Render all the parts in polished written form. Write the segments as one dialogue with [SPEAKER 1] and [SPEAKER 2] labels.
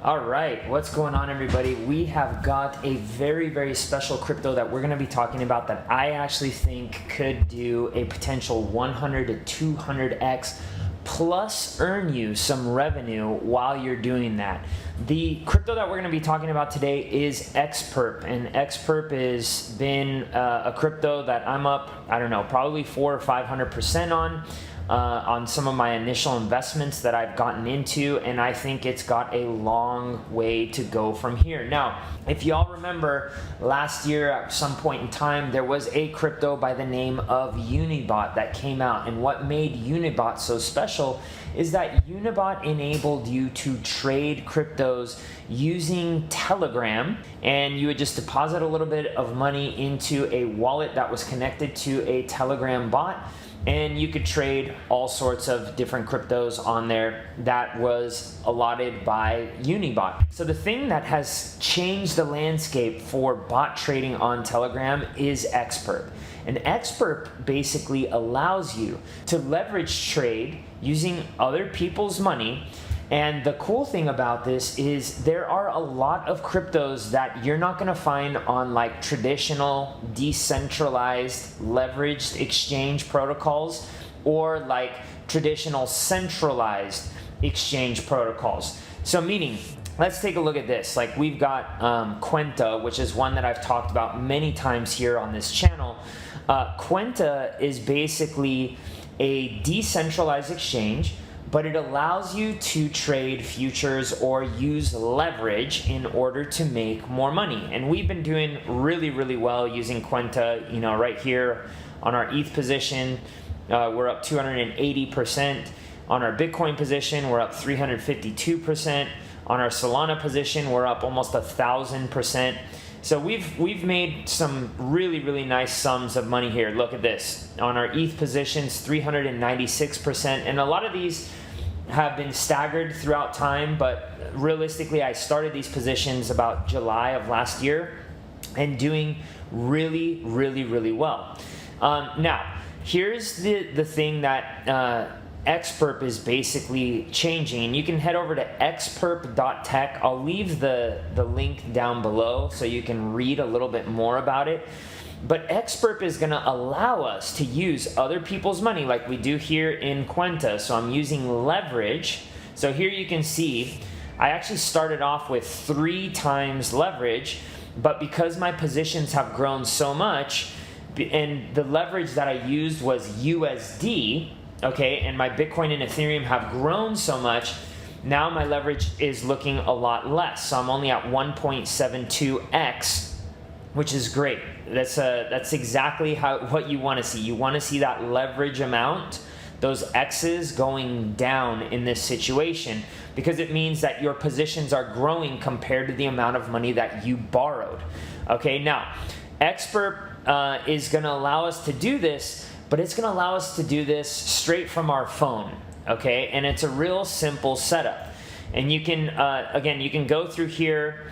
[SPEAKER 1] All right, what's going on, everybody? We have got a very, very special crypto that we're going to be talking about that I actually think could do a potential 100 to 200x plus earn you some revenue while you're doing that. The crypto that we're going to be talking about today is XPERP, and XPERP has been a crypto that I'm up, I don't know, probably 400 or 500% on some of my initial investments that I've gotten into, and I think it's got a long way to go from here. Now, if y'all remember last year at some point in time, there was a crypto by the name of Unibot that came out, and what made Unibot so special is that Unibot enabled you to trade cryptos using Telegram, and you would just deposit a little bit of money into a wallet that was connected to a Telegram bot, and you could trade all sorts of different cryptos on there that was allotted by Unibot. So the thing that has changed the landscape for bot trading on Telegram is XPERP. And XPERP basically allows you to leverage trade using other people's money. And the cool thing about this is there are a lot of cryptos that you're not going to find on like traditional decentralized leveraged exchange protocols or like traditional centralized exchange protocols. So meaning, let's take a look at this. Like we've got Quenta, which is one that I've talked about many times here on this channel. Quenta is basically a decentralized exchange, but it allows you to trade futures or use leverage in order to make more money. And we've been doing really, really well using Quenta. You know, right here on our ETH position, we're up 280%. On our Bitcoin position, we're up 352%. On our Solana position, we're up almost 1,000%. So we've made some really, really nice sums of money here. Look at this. On our ETH positions, 396%. And a lot of these have been staggered throughout time, but realistically, I started these positions about July of last year and doing really, really, really well. Now, here's the thing that XPERP is basically changing, and you can head over to xperp.tech. I'll leave the link down below so you can read a little bit more about it. But XPERP is going to allow us to use other people's money like we do here in Quenta. So I'm using leverage. So here you can see I actually started off with 3 times leverage, but because my positions have grown so much and the leverage that I used was USD, okay, and my Bitcoin and Ethereum have grown so much, now my leverage is looking a lot less. So I'm only at 1.72x, which is great. That's exactly what you want to see. You want to see that leverage amount, those X's going down in this situation, because it means that your positions are growing compared to the amount of money that you borrowed. Okay, now XPERP is going to allow us to do this, but it's going to allow us to do this straight from our phone, okay? And it's a real simple setup. And you can, again, you can go through here.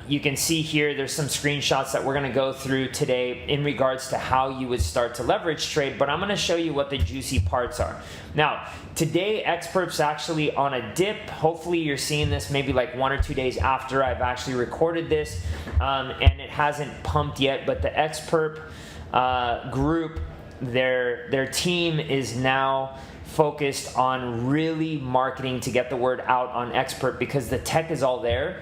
[SPEAKER 1] You can see here there's some screenshots that we're going to go through today in regards to how you would start to leverage trade, but I'm going to show you what the juicy parts are. Now, today XPERP's actually on a dip. Hopefully you're seeing this maybe like 1 or 2 days after I've actually recorded this, and it hasn't pumped yet, but the XPERP group, their team is now focused on really marketing to get the word out on XPERP because the tech is all there.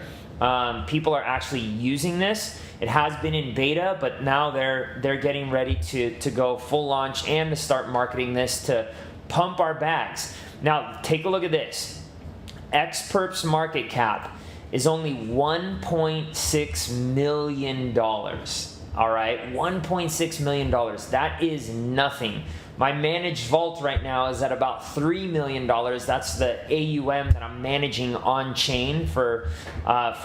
[SPEAKER 1] People are actually using this. It has been in beta, but now they're getting ready to go full launch and to start marketing this to pump our bags. Now, take a look at this. XPERP's market cap is only $1.6 million. All right, $1.6 million. That is nothing. My managed vault right now is at about $3 million. That's the AUM that I'm managing on chain for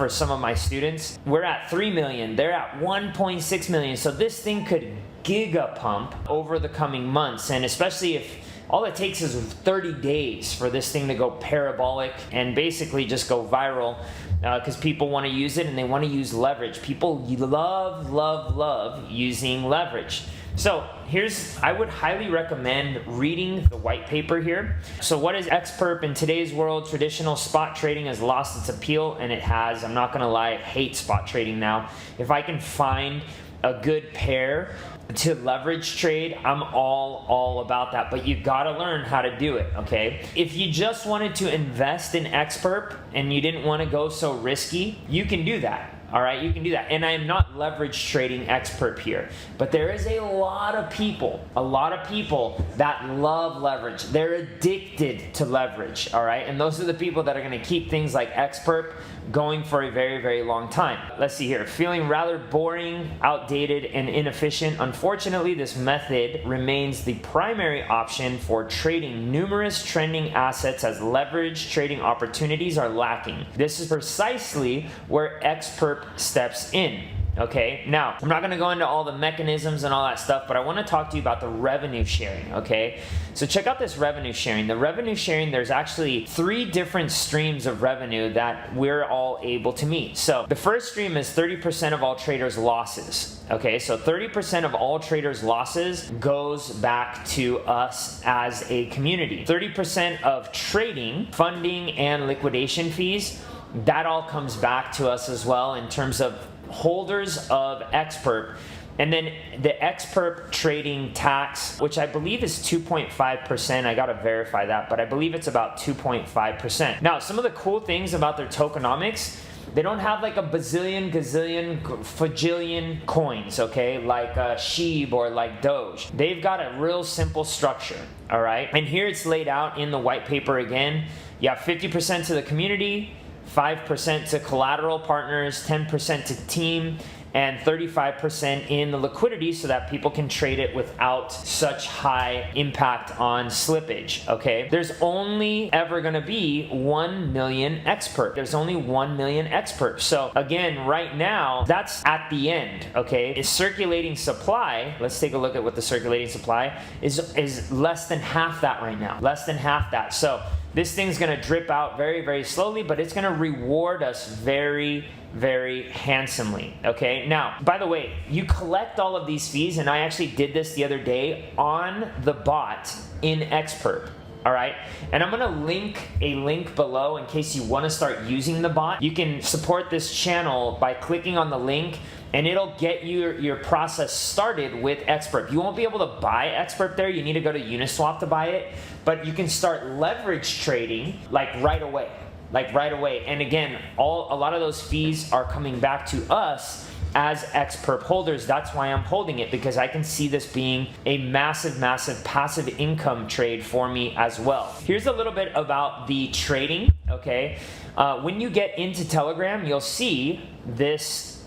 [SPEAKER 1] some of my students. We're at 3 million. They're at 1.6 million. So this thing could giga pump over the coming months, and especially if all it takes is 30 days for this thing to go parabolic and basically just go viral, because people want to use it and they want to use leverage. People love using leverage. So I would highly recommend reading the white paper here. So what is XPERP? In today's world, traditional spot trading has lost its appeal, and it has. I'm not gonna lie, I hate spot trading now. If I can find a good pair to leverage trade, I'm all about that, but you gotta learn how to do it, okay? If you just wanted to invest in XPERP and you didn't want to go so risky, you can do that. All right, you can do that. And I am not leverage trading XPERP here, but there is a lot of people that love leverage. They're addicted to leverage, all right? And those are the people that are gonna keep things like XPERP going for a very, very long time. Let's see here. Feeling rather boring, outdated, and inefficient. Unfortunately, this method remains the primary option for trading numerous trending assets, as leverage trading opportunities are lacking. This is precisely where XPERP steps in. Okay, now I'm not going to go into all the mechanisms and all that stuff, but I want to talk to you about the revenue sharing. Okay, so check out this revenue sharing. The revenue sharing, there's actually 3 different streams of revenue that we're all able to meet. So the first stream is 30% of all traders' losses. Okay, so 30% of all traders' losses goes back to us as a community. 30% of trading, funding, and liquidation fees, that all comes back to us as well in terms of holders of XPERP. And then the XPERP trading tax, which I believe is 2.5%. I gotta verify that, but I believe it's about 2.5%. Now, some of the cool things about their tokenomics, they don't have like a bazillion, gazillion, fajillion coins, okay, like SHIB or like Doge. They've got a real simple structure, all right? And here it's laid out in the white paper again. You have 50% to the community, 5% to collateral partners, 10% to team, and 35% in the liquidity so that people can trade it without such high impact on slippage, okay? There's only ever gonna be 1 million XPERP. There's only 1 million XPERP. So again, right now, that's at the end, okay? Is circulating supply, let's take a look at what the circulating supply is less than half that right now, less than half that. So this thing's gonna drip out very, very slowly, but it's gonna reward us very, very handsomely, okay? Now, by the way, you collect all of these fees, and I actually did this the other day on the bot in XPERP. All right, and I'm gonna link a link below in case you wanna start using the bot. You can support this channel by clicking on the link, and it'll get your process started with XPERP. You won't be able to buy XPERP there. You need to go to Uniswap to buy it, but you can start leverage trading like right away. And again, a lot of those fees are coming back to us as XPERP holders. That's why I'm holding it, because I can see this being a massive, massive passive income trade for me as well. Here's a little bit about the trading, okay? When you get into Telegram, you'll see this,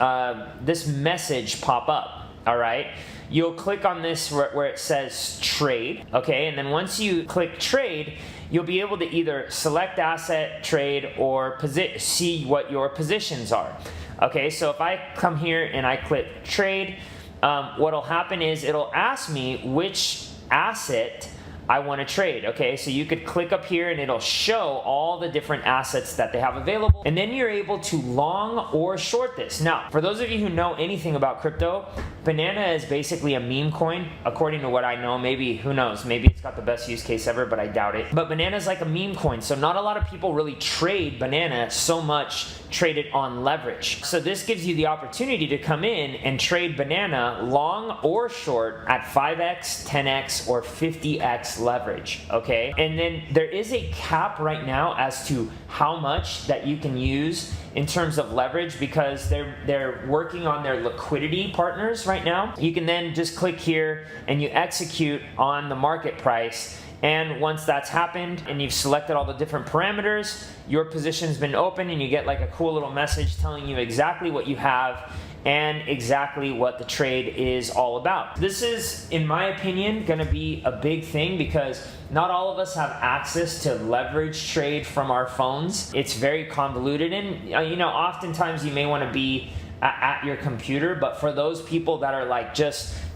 [SPEAKER 1] this message pop up, all right? You'll click on this where it says trade, okay? And then once you click trade, you'll be able to either select asset, trade, or see what your positions are. Okay, so if I come here and I click trade, what'll happen is it'll ask me which asset I want to trade. Okay, so you could click up here and it'll show all the different assets that they have available, and then you're able to long or short this. Now, for those of you who know anything about crypto, Banana is basically a meme coin, according to what I know. Maybe, who knows, maybe it's got the best use case ever, but I doubt it. But Banana is like a meme coin, so not a lot of people really trade Banana so much, trade it on leverage. So this gives you the opportunity to come in and trade Banana long or short at 5x, 10x, or 50x leverage, okay? And then there is a cap right now as to how much that you can use in terms of leverage, because they're working on their liquidity partners right now. You can then just click here and you execute on the market price. And once that's happened and you've selected all the different parameters, your position's been open, and you get like a cool little message telling you exactly what you have and exactly what the trade is all about. This is, in my opinion, gonna be a big thing, because not all of us have access to leverage trade from our phones. It's very convoluted, and you know, oftentimes you may wanna be at your computer, but for those people that are like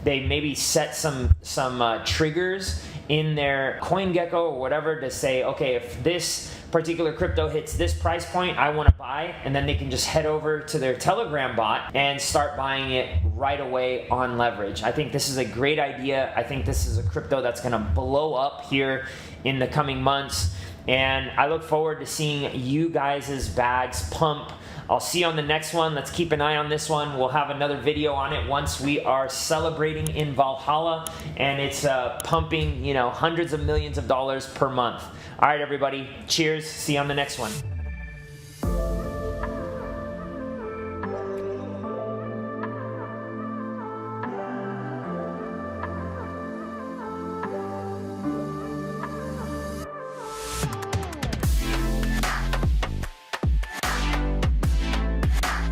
[SPEAKER 1] they maybe set some triggers in their CoinGecko or whatever to say, okay, if this particular crypto hits this price point, I want to buy buy, and then they can just head over to their Telegram bot and start buying it right away on leverage. I think this is a great idea. I think this is a crypto that's going to blow up here in the coming months, and I look forward to seeing you guys' bags pump. I'll see you on the next one. Let's keep an eye on this one. We'll have another video on it once we are celebrating in Valhalla, and it's pumping, you know, hundreds of millions of dollars per month. All right, everybody. Cheers. See you on the next one.